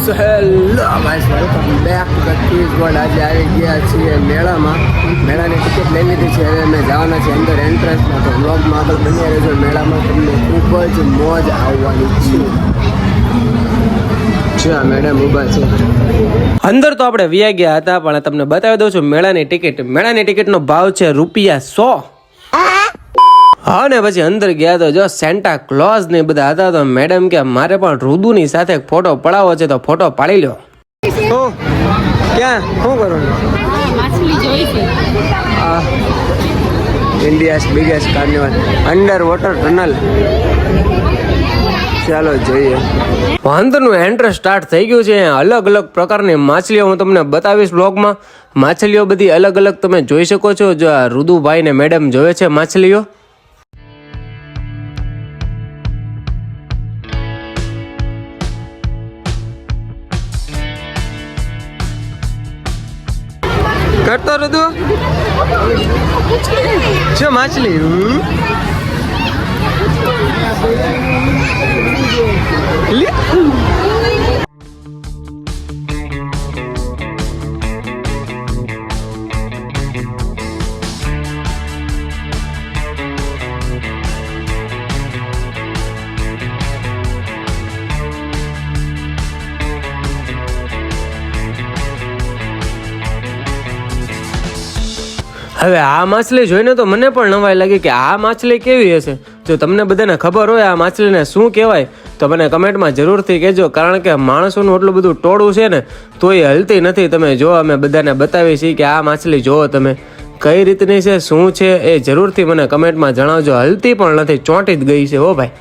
So hello guys, welcome back to the quiz world. આજે આવી ગયા છીએ મેળામાં. મેળાની ટિકિટ લઈ લીધી છે. હવે અમે જવાના છીએ અંદર એન્ટ્રન્સમાં. તો બ્લોગમાં આગળ બન્યા રહેજો. મેળામાં તમને ખૂબ જ મોજ આવવાની છે. મેડમ ઊભા છે અંદર. તો આપણે વ્યા ગયા હતા, પણ તમને બતાવી દઉં છું મેળાની ટિકિટ. મેળાની ટિકિટનો ભાવ છે ₹100. હા ને પછી અંદર ગયા તો જો સેન્ટા ક્લોઝ ને બધા હતા. તો મેડમ કે મારે પણ રુદુની સાથે ફોટો પડાવવો છે, તો ફોટો પાડી લો. ક્યાં શું કરો? માછલી જોઈ છે. India's biggest carnival under water tunnel. ચાલો જોઈએ. વાંદરનું એન્ટ્રન્સ સ્ટાર્ટ થઈ ગયું છે. અલગ અલગ પ્રકારની માછલીઓ હું તમને બતાવીશ બ્લોગમાં. માછલીઓ બધી અલગ અલગ તમે જોઈ શકો છો. જો આ રુદુભાઈ ને મેડમ જોવે છે માછલીઓ. કરતો રુદુ છે માછલી. હવે આ માછલી જોઈને તો મને પણ નવાઈ લાગી કે આ માછલી કેવી હશે. જો તમને બધાને ખબર હોય આ માછલીને શું કહેવાય તો મને કમેન્ટમાં જરૂરથી કહેજો. કારણ કે માણસોનું એટલું બધું ટોળું છે ને તો એ હલતી નથી. તમે જો અમે બધાને બતાવી છીએ કે આ માછલી જોવો તમે કઈ રીતની છે, શું છે, એ જરૂરથી મને કમેન્ટમાં જણાવજો. હલતી પણ નથી, ચોંટી જ ગઈ છે. હો ભાઈ,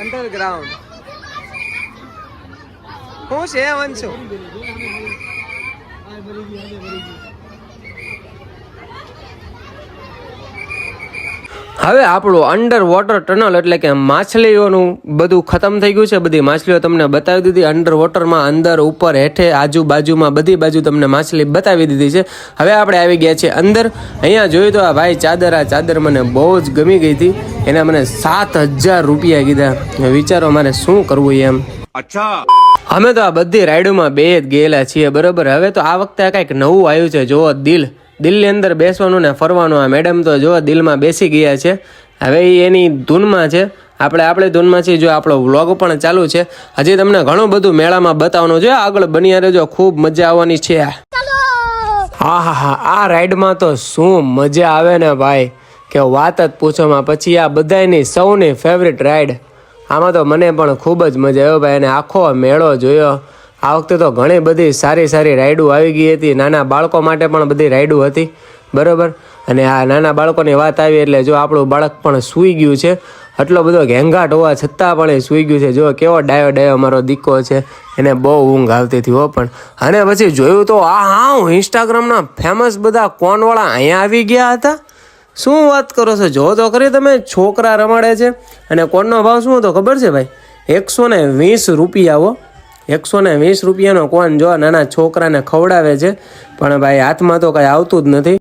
અંડરગ્રાઉન્ડ શું છે વંશો? હવે આપણું અંડર વોટર ટનલ એટલે કે માછલીઓનું બધું ખતમ થઈ ગયું છે. બધી માછલીઓ તમને બતાવી દીધી. અંડર વોટરમાં અંદર ઉપર હેઠે આજુબાજુમાં બધી બાજુ તમને માછલી બતાવી દીધી છે. હવે આપણે આવી ગયા છીએ અંદર. અહીંયા જોયું તો આ ભાઈ ચાદર, આ ચાદર મને બહુ જ ગમી ગઈ હતી. એના મને ₹7000 કીધા. વિચારો મારે શું કરવું એમ. અચ્છા, અમે તો આ બધી રાઈડોમાં બે જ ગયેલા છીએ બરોબર. હવે તો આ વખતે કંઈક નવું આવ્યું છે. જુઓ, દિલની અંદર બેસવાનું ને ફરવાનું. આ મેડમ તો જો દિલમાં બેસી ગયા છે. હવે એની ધૂનમાં છે, આપણે આપણી ધૂનમાં છીએ. જો આપણો વ્લોગ પણ ચાલુ છે. હજી તમને ઘણું બધું મેળામાં બતાવવાનું છે. આગળ બન્યા રહેજો, ખૂબ મજા આવવાની છે. હા હા હા, આ રાઈડમાં તો શું મજા આવે ને ભાઈ, કે વાત જ પૂછોમાં. પછી આ બધાની સૌની ફેવરિટ રાઈડ. આમાં તો મને પણ ખૂબ જ મજા આવ્યો ભાઈ. અને આખો મેળો જોયો. આ વખતે તો ઘણી બધી સારી સારી રાઈડો આવી ગઈ હતી. નાના બાળકો માટે પણ બધી રાઈડો હતી બરાબર. અને આ નાના બાળકોની વાત આવી એટલે જો આપણું બાળક પણ સૂઈ ગયું છે. આટલો બધો ઘેંઘાટ હોવા છતાં પણ એ સૂઈ ગયું છે. જો કેવો ડાયો મારો દીકરો છે, એને બહુ ઊંઘ આવતી હતી હો. પણ અને પછી જોયું તો હું ઇન્સ્ટાગ્રામના ફેમસ બધા કોનવાળા અહીંયા આવી ગયા હતા. શું વાત કરો છો? જો તો ખરી તમે, છોકરા રમાડે છે. અને કોનનો ભાવ શું હતો ખબર છે ભાઈ? ₹120. ₹120 કોન જો નાના છોકરાને ખવડાવે છે. પણ ભાઈ હાથમાં તો કઈ આવતું જ નથી.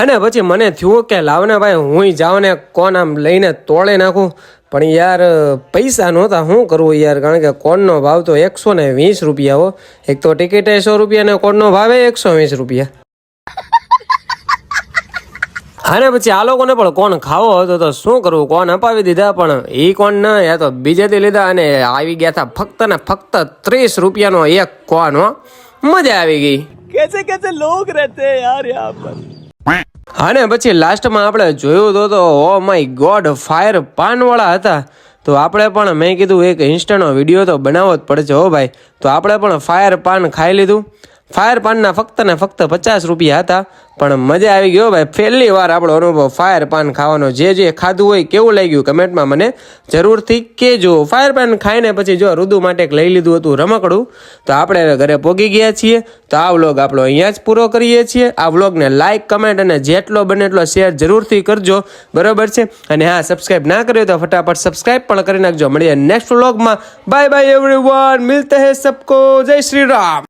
અને પછી મને થયું કે લાવને ભાઈ હું જાઉં ને કોન આમ લઈને તોડી નાખું. પણ યાર પૈસા નહોતા, શું કરવું યાર. કારણ કે કોનનો ભાવ તો ₹120 હો. એક તો ટિકિટ ₹100 ને કોનનો ભાવ ₹120. અને પછી આ લોકોને પણ કોણ ખાવો હતો તો શું કરવું, કોણ અપાવી દીધા. પણ એ કોણ ના, યા તો બીજેથી લીધા. અને આવી ગયા હતા ફક્ત ને ફક્ત ₹30 એક કોણ. મજા આવી ગઈ. કેસે લોગ રહેતે યાર યહાં પર. અને પછી લાસ્ટમાં આપણે જોયું તો ઓ માય ગોડ, ફાયર પાનવાળા હતા. તો આપણે પણ મેં કીધું એક ઇન્સ્ટાનો વિડીયો તો બનાવવો જ પડશે હો ભાઈ. તો આપણે પણ ફાયર પાન ખાઈ લીધું. ફાયર પાનના ફક્ત ને ફક્ત ₹50 હતા. પણ મજા આવી ગયો ભાઈ. પહેલી વાર આપણો અનુભવ ફાયર પાન ખાવાનો. જે ખાધું હોય કેવું લાગ્યું કમેન્ટમાં મને જરૂરથી કહેજો. ફાયર પાન ખાઈને પછી જો રુદુ માટે લઈ લીધું હતું રમકડું. તો આપણે હવે ઘરે પહોંચી ગયા છીએ. તો આ વ્લોગ આપણો અહીંયા જ પૂરો કરીએ છીએ. આ વ્લોગને લાઇક, કમેન્ટ અને જેટલો બને એટલો શેર જરૂરથી કરજો બરાબર છે. અને હા, સબસ્ક્રાઈબ ના કર્યો તો ફટાફટ સબસ્ક્રાઈબ પણ કરી નાખજો. મળીએ નેક્સ્ટ વ્લોગમાં. બાય બાય એવરીવન, મિલતે હે સબકો. જય શ્રી રામ.